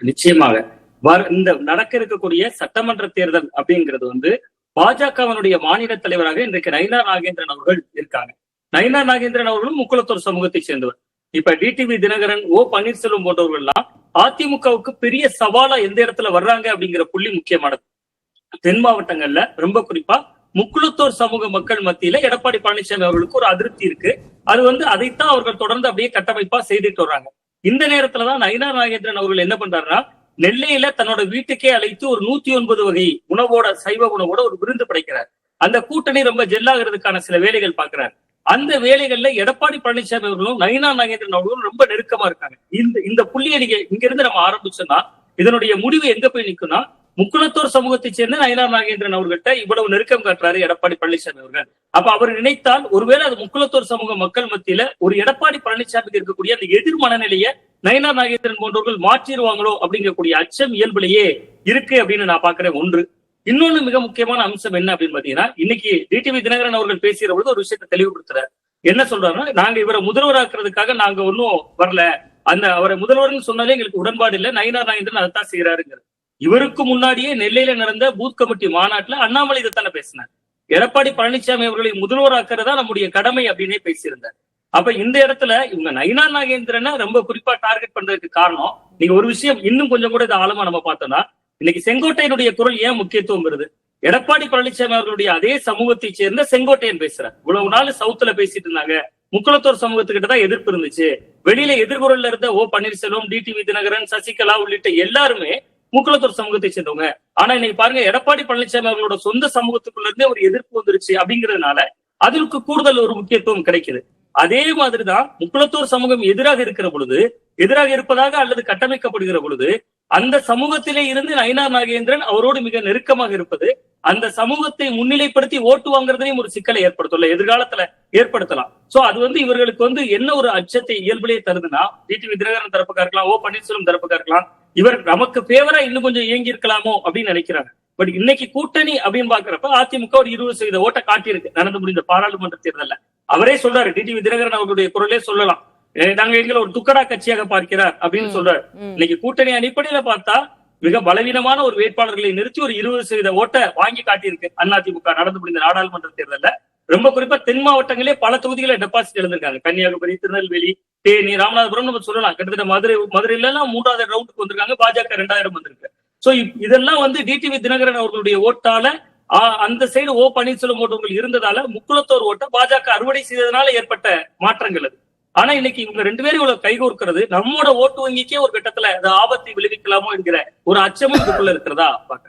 நிச்சயமாக இந்த நடக்க இருக்கக்கூடிய சட்டமன்ற தேர்தல் அப்படிங்கிறது வந்து பாஜகவினுடைய மாநில தலைவராக இன்றைக்கு நயினார் நாகேந்திரன் அவர்கள் இருக்காங்க. நயினார் நாகேந்திரன் அவர்களும் முக்குளத்தூர் சமூகத்தை சேர்ந்தவர். இப்ப டிடிவி தினகரன், ஓ பன்னீர்செல்வம் போன்றவர்கள் எல்லாம் அதிமுகவுக்கு பெரிய சவாலா எந்த இடத்துல வர்றாங்க அப்படிங்கிற புள்ளி முக்கியமானது. தென் மாவட்டங்கள்ல ரொம்ப குறிப்பா முக்குளத்தூர் சமூக மக்கள் மத்தியில எடப்பாடி பழனிசாமி அவர்களுக்கு ஒரு அதிருப்தி இருக்கு. அது வந்து அதைத்தான் அவர்கள் தொடர்ந்து அப்படியே கட்டமைப்பா செய்துட்டு வர்றாங்க. இந்த நேரத்துலதான் நயினார் நாகேந்திரன் அவர்கள் என்ன பண்றாருன்னா, நெல்லையில தன்னோட வீட்டுக்கே அழைத்து ஒரு 109 வகை உணவோட, சைவ உணவோட ஒரு விருந்து படைக்கிறார். அந்த கூட்டணி ரொம்ப ஜெல்லாகிறதுக்கான சில வேலைகள் பாக்குறாரு. அந்த வேலைகள்ல எடப்பாடி பழனிசாமி அவர்களும் நயினார் நாகேந்திரன் அவர்களும் ரொம்ப நெருக்கமா இருக்காங்க. இந்த புள்ளியை நீங்க இங்க இருந்து நம்ம ஆரம்பிச்சோம்னா இதனுடைய முடிவு எங்க போய் நிக்கும்னா, முக்குளத்தூர் சமூகத்தை சேர்ந்த நயினார் நாகேந்திரன் அவர்கிட்ட இவ்வளவு நெருக்கம் காட்டுறாரு எடப்பாடி பழனிசாமி அவர்கள். அப்ப அவர் நினைத்தால் ஒருவேளை அது முக்குளத்தூர் சமூக மக்கள் மத்தியில ஒரு எடப்பாடி பழனிசாமிக்கு இருக்கக்கூடிய அந்த எதிர் மனநிலையை நயினார் நாகேந்திரன் போன்றவர்கள் மாற்றிடுவாங்களோ அப்படிங்கக்கூடிய அச்சம் இயல்பிலேயே இருக்கு அப்படின்னு நான் பாக்குறேன். ஒன்று. இன்னொன்னு மிக முக்கியமான அம்சம் என்ன அப்படின்னு பாத்தீங்கன்னா, இன்னைக்கு டிடிவி தினகரன் அவர்கள் பேசுகிற பொழுது ஒரு விஷயத்தை தெளிவுபடுத்துறாரு. என்ன சொல்றாருன்னா, நாங்க இவரை முதல்வராக்குறதுக்காக நாங்க ஒன்னும் வரல, அந்த அவரை முதல்வர்னு சொன்னாலே எங்களுக்கு உடன்பாடு இல்லை, நயினார் நாகேந்திரன் அதைத்தான் செய்யறாருங்கிறது. இவருக்கு முன்னாடியே நெல்லையில நடந்த பூத் கமிட்டி மாநாட்டுல அண்ணாமலை இதைத்தானே பேசினார். எடப்பாடி பழனிசாமி அவர்களை முதல்வராக்குறதா நம்முடைய கடமை அப்படின்னே பேசியிருந்தார். அப்ப இந்த இடத்துல இவங்க நயினார் நாகேந்திரனை ரொம்ப குறிப்பா டார்கெட் பண்றதுக்கு காரணம், நீங்க ஒரு விஷயம் இன்னும் கொஞ்சம் கூட இது ஆழமா நம்ம பார்த்தோம்னா, இன்னைக்கு செங்கோட்டையனுடைய குரல் ஏன் முக்கியத்துவம் வருது? எடப்பாடி பழனிசாமி அவர்களுடைய அதே சமூகத்தை சேர்ந்த செங்கோட்டையன் பேசுறார். இவ்வளவு நாள் சவுத்துல பேசிட்டு இருந்தாங்க, முக்குளத்தூர் சமூகத்துக்கிட்ட தான் எதிர்ப்பு இருந்துச்சு. வெளியில எதிர்குரல்ல இருந்த ஓ பன்னீர்செல்வம், டிடிவி தினகரன், சசிகலா உள்ளிட்ட எல்லாருமே முக்குளத்தூர் சமூகத்தை சேர்ந்தவங்க. ஆனா இன்னைக்கு பாருங்க, எடப்பாடி பழனிசாமி அவர்களோட சொந்த சமூகத்துக்குள்ள இருந்தே ஒரு எதிர்ப்பு வந்துருச்சு அப்படிங்கிறதுனால அதற்கு கூடுதல் ஒரு முக்கியத்துவம் கிடைக்குது. அதே மாதிரிதான் முக்குளத்தூர் சமூகம் எதிராக இருக்கிற பொழுது, எதிராக இருப்பதாக அல்லது கட்டமைக்கப்படுகிற பொழுது, அந்த சமூகத்திலே இருந்து நயினார் நாகேந்திரன் அவரோடு மிக நெருக்கமாக இருப்பது அந்த சமூகத்தை முன்னிலைப்படுத்தி ஓட்டு வாங்குறதையும் ஒரு சிக்கலை ஏற்படுத்தல, எதிர்காலத்துல ஏற்படுத்தலாம். சோ அது வந்து இவர்களுக்கு வந்து என்ன ஒரு அச்சத்தை இயல்பிலேயே தருதுன்னா, டிடிவி தினகரன் தரப்புக்கா இருக்கலாம், ஓ பன்னீர்செல்வம் தரப்புக்கா இருக்கலாம், இவர் நமக்கு பேவரா இன்னும் கொஞ்சம் இயங்கி இருக்கலாமோ அப்படின்னு நினைக்கிறாங்க. பட் இன்னைக்கு கூட்டணி அப்படின்னு பாக்குறப்ப அதிமுக ஒரு 20% ஓட்டை காட்டியிருக்கு நடந்து முடிந்த பாராளுமன்ற தேர்தல்ல. அவரே சொல்றாரு, டிடிவி தினகரன் அவருடைய குரலே சொல்லலாம், நாங்க எங்களை ஒரு துக்கடா கட்சியாக பார்க்கிறார் அப்படின்னு சொல்றாரு. இன்னைக்கு கூட்டணி அடிப்படையில பார்த்தா மிக பலவீனமான ஒரு வேட்பாளர்களை நிறுத்தி ஒரு 20% ஓட்டை வாங்கி காட்டியிருக்கு அதிமுக நடந்து முடிந்த நாடாளுமன்ற தேர்தல்ல. ரொம்ப குறிப்பா தென் மாவட்டங்களே பல தொகுதிகளை டெபாசிட் எழுந்திருக்காங்க. கன்னியாகுமரி, திருநெல்வேலி, தேனி, ராமநாதபுரம் நம்ம சொல்லலாம். கிட்டத்தட்ட மதுரையில எல்லாம் 3வது ரவுண்டுக்கு வந்திருக்காங்க. பாஜக 2000 வந்திருக்கு. சோ இதெல்லாம் வந்து டிடிவி தினகரன் அவர்களுடைய ஓட்டால, அந்த சைடு ஓ பன்னீர்செல்வம் ஓட்டவர்கள் இருந்ததால முக்குளத்தோர் ஓட்ட பாஜக அறுவடை செய்ததுனால ஏற்பட்ட மாற்றங்கள் அது. ஆனா இன்னைக்கு இவங்க 2 பேரும் இவ்வளவு கைகோர்க்கிறது நம்மோட ஓட்டு வங்கிக்கே ஒரு கட்டத்துல ஆபத்தை விளைவிக்கலாமோ என்கிற ஒரு அச்சமும் இதுக்குள்ள இருக்கிறதா பாக்க.